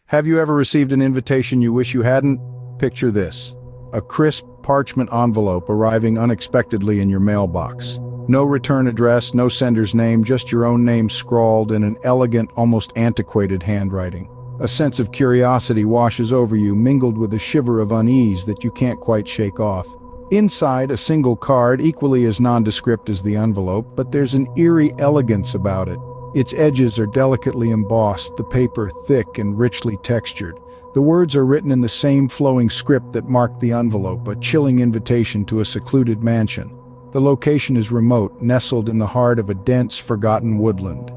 Have you ever received an invitation you wish you hadn't? Picture this: a crisp parchment envelope arriving unexpectedly in your mailbox. No return address, no sender's name, just your own name scrawled in an elegant, almost antiquated handwriting. A sense of curiosity washes over you, mingled with a shiver of unease that you can't quite shake off. Inside, a single card, equally as nondescript as the envelope, but there's an eerie elegance about it. Its edges are delicately embossed, the paper thick and richly textured. The words are written in the same flowing script that marked the envelope, a chilling invitation to a secluded mansion. The location is remote, nestled in the heart of a dense, forgotten woodland.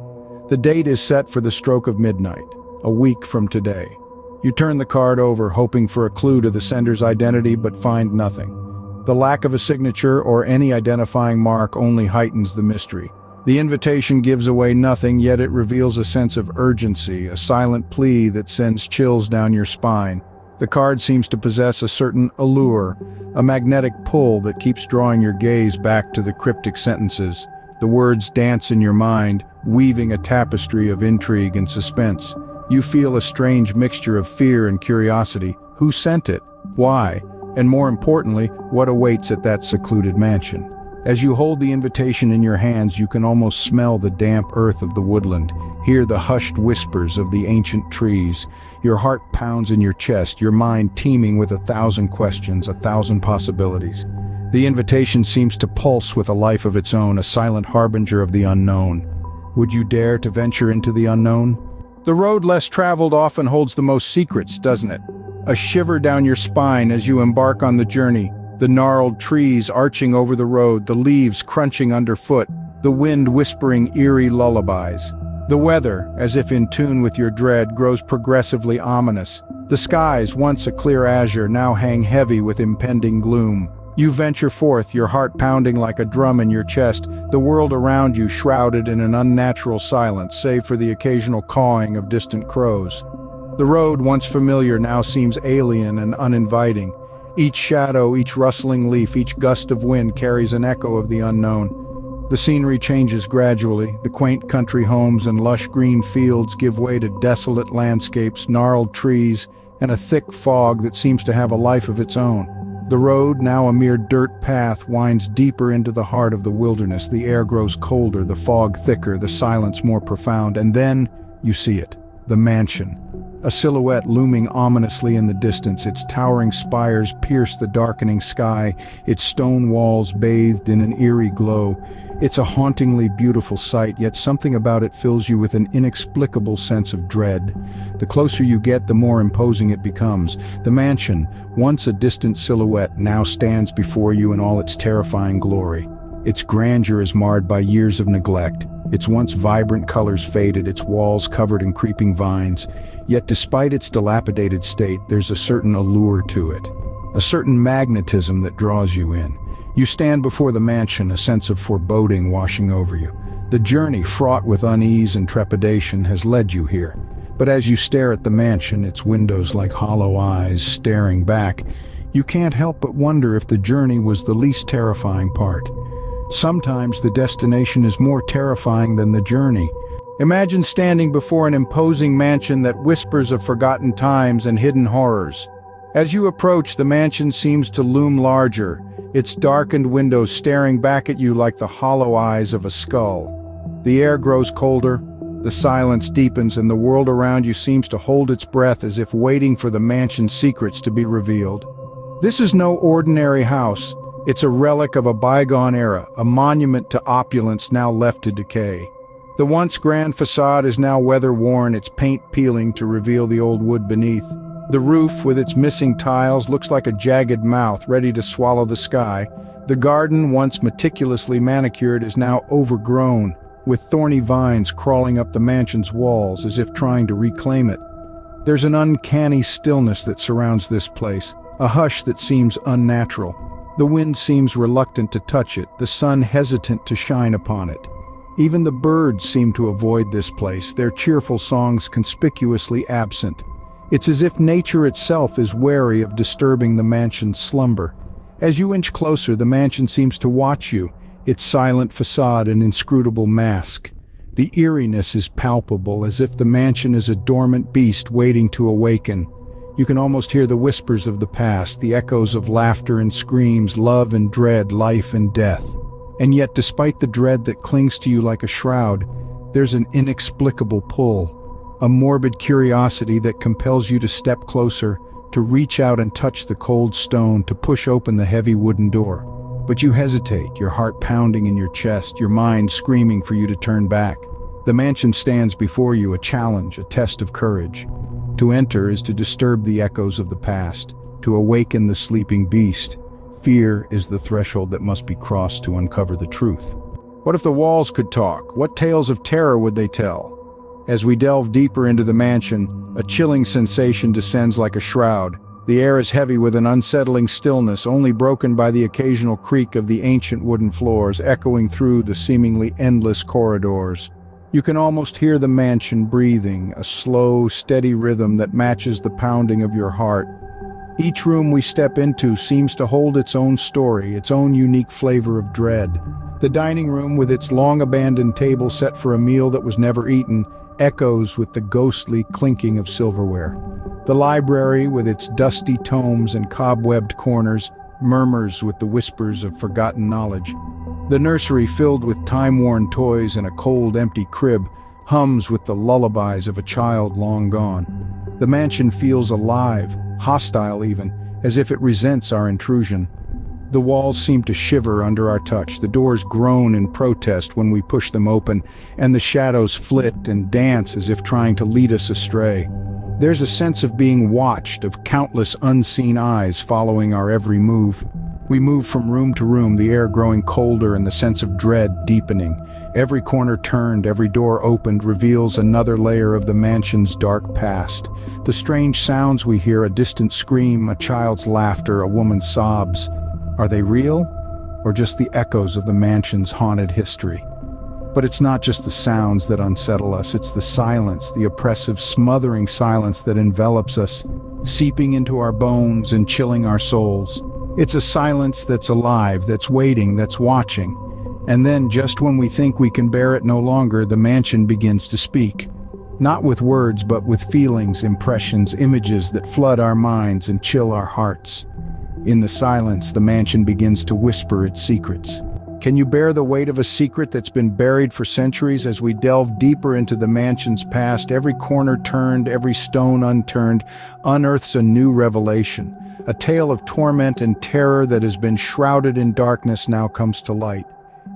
The date is set for the stroke of midnight, a week from today. You turn the card over, hoping for a clue to the sender's identity, but find nothing. The lack of a signature or any identifying mark only heightens the mystery. The invitation gives away nothing, yet it reveals a sense of urgency, a silent plea that sends chills down your spine. The card seems to possess a certain allure, a magnetic pull that keeps drawing your gaze back to the cryptic sentences. The words dance in your mind, weaving a tapestry of intrigue and suspense. You feel a strange mixture of fear and curiosity. Who sent it? Why? And more importantly, what awaits at that secluded mansion? As you hold the invitation in your hands, you can almost smell the damp earth of the woodland, hear the hushed whispers of the ancient trees. Your heart pounds in your chest, your mind teeming with 1,000 questions, 1,000 possibilities. The invitation seems to pulse with a life of its own, a silent harbinger of the unknown. Would you dare to venture into the unknown? The road less traveled often holds the most secrets, doesn't it? A shiver down your spine as you embark on the journey, the gnarled trees arching over the road, the leaves crunching underfoot, the wind whispering eerie lullabies. The weather, as if in tune with your dread, grows progressively ominous. The skies, once a clear azure, now hang heavy with impending gloom. You venture forth, your heart pounding like a drum in your chest, the world around you shrouded in an unnatural silence, save for the occasional cawing of distant crows. The road, once familiar, now seems alien and uninviting. Each shadow, each rustling leaf, each gust of wind carries an echo of the unknown. The scenery changes gradually. The quaint country homes and lush green fields give way to desolate landscapes, gnarled trees, and a thick fog that seems to have a life of its own. The road, now a mere dirt path, winds deeper into the heart of the wilderness. The air grows colder, the fog thicker, the silence more profound, and then you see it, the mansion. A silhouette looming ominously in the distance, its towering spires pierce the darkening sky, its stone walls bathed in an eerie glow. It's a hauntingly beautiful sight, yet something about it fills you with an inexplicable sense of dread. The closer you get, the more imposing it becomes. The mansion, once a distant silhouette, now stands before you in all its terrifying glory. Its grandeur is marred by years of neglect. Its once vibrant colors faded, its walls covered in creeping vines. Yet despite its dilapidated state, there's a certain allure to it, a certain magnetism that draws you in. You stand before the mansion, a sense of foreboding washing over you. The journey, fraught with unease and trepidation, has led you here. But as you stare at the mansion, its windows like hollow eyes staring back, you can't help but wonder if the journey was the least terrifying part. Sometimes the destination is more terrifying than the journey. Imagine standing before an imposing mansion that whispers of forgotten times and hidden horrors. As you approach, the mansion seems to loom larger, its darkened windows staring back at you like the hollow eyes of a skull. The air grows colder, the silence deepens, and the world around you seems to hold its breath as if waiting for the mansion's secrets to be revealed. This is no ordinary house. It's a relic of a bygone era, a monument to opulence now left to decay. The once grand facade is now weather-worn, its paint peeling to reveal the old wood beneath. The roof, with its missing tiles, looks like a jagged mouth ready to swallow the sky. The garden, once meticulously manicured, is now overgrown, with thorny vines crawling up the mansion's walls as if trying to reclaim it. There's an uncanny stillness that surrounds this place, a hush that seems unnatural. The wind seems reluctant to touch it, the sun hesitant to shine upon it. Even the birds seem to avoid this place, their cheerful songs conspicuously absent. It's as if nature itself is wary of disturbing the mansion's slumber. As you inch closer, the mansion seems to watch you, its silent facade an inscrutable mask. The eeriness is palpable, as if the mansion is a dormant beast waiting to awaken. You can almost hear the whispers of the past, the echoes of laughter and screams, love and dread, life and death. And yet, despite the dread that clings to you like a shroud, there's an inexplicable pull, a morbid curiosity that compels you to step closer, to reach out and touch the cold stone, to push open the heavy wooden door. But you hesitate, your heart pounding in your chest, your mind screaming for you to turn back. The mansion stands before you, a challenge, a test of courage. To enter is to disturb the echoes of the past, to awaken the sleeping beast. Fear is the threshold that must be crossed to uncover the truth. What if the walls could talk? What tales of terror would they tell? As we delve deeper into the mansion, a chilling sensation descends like a shroud. The air is heavy with an unsettling stillness, only broken by the occasional creak of the ancient wooden floors echoing through the seemingly endless corridors. You can almost hear the mansion breathing, a slow, steady rhythm that matches the pounding of your heart. Each room we step into seems to hold its own story, its own unique flavor of dread. The dining room, with its long-abandoned table set for a meal that was never eaten, echoes with the ghostly clinking of silverware. The library, with its dusty tomes and cobwebbed corners, murmurs with the whispers of forgotten knowledge. The nursery, filled with time-worn toys and a cold, empty crib, hums with the lullabies of a child long gone. The mansion feels alive, hostile even, as if it resents our intrusion. The walls seem to shiver under our touch, the doors groan in protest when we push them open, and the shadows flit and dance as if trying to lead us astray. There's a sense of being watched, of countless unseen eyes following our every move. We move from room to room, the air growing colder and the sense of dread deepening. Every corner turned, every door opened, reveals another layer of the mansion's dark past. The strange sounds we hear, a distant scream, a child's laughter, a woman's sobs. Are they real, or just the echoes of the mansion's haunted history? But it's not just the sounds that unsettle us, it's the silence, the oppressive, smothering silence that envelops us, seeping into our bones and chilling our souls. It's a silence that's alive, that's waiting, that's watching. And then, just when we think we can bear it no longer, the mansion begins to speak. Not with words, but with feelings, impressions, images that flood our minds and chill our hearts. In the silence, the mansion begins to whisper its secrets. Can you bear the weight of a secret that's been buried for centuries? As we delve deeper into the mansion's past, every corner turned, every stone unturned, unearths a new revelation. A tale of torment and terror that has been shrouded in darkness now comes to light.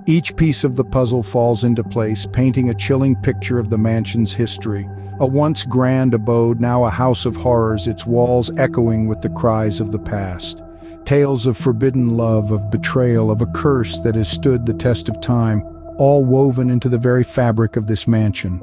Each piece of the puzzle falls into place, painting a chilling picture of the mansion's history. A once grand abode, now a house of horrors, its walls echoing with the cries of the past. Tales of forbidden love, of betrayal, of a curse that has stood the test of time, all woven into the very fabric of this mansion.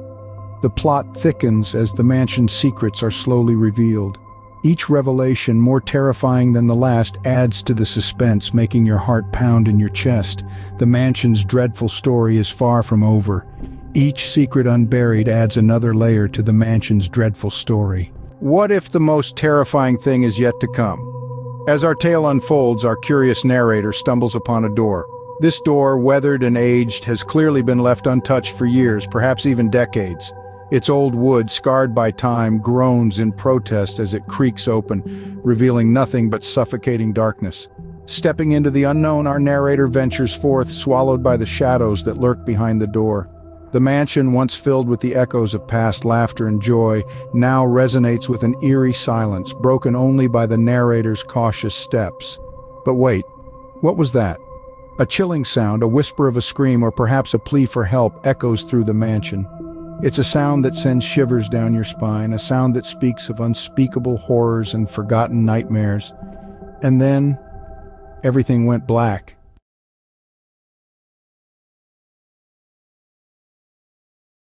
The plot thickens as the mansion's secrets are slowly revealed. Each revelation, more terrifying than the last, adds to the suspense, making your heart pound in your chest. The mansion's dreadful story is far from over. Each secret unburied adds another layer to the mansion's dreadful story. What if the most terrifying thing is yet to come? As our tale unfolds, our curious narrator stumbles upon a door. This door, weathered and aged, has clearly been left untouched for years, perhaps even decades. Its old wood, scarred by time, groans in protest as it creaks open, revealing nothing but suffocating darkness. Stepping into the unknown, our narrator ventures forth, swallowed by the shadows that lurk behind the door. The mansion, once filled with the echoes of past laughter and joy, now resonates with an eerie silence, broken only by the narrator's cautious steps. But wait, what was that? A chilling sound, a whisper of a scream, or perhaps a plea for help, echoes through the mansion. It's a sound that sends shivers down your spine, a sound that speaks of unspeakable horrors and forgotten nightmares. And then, everything went black.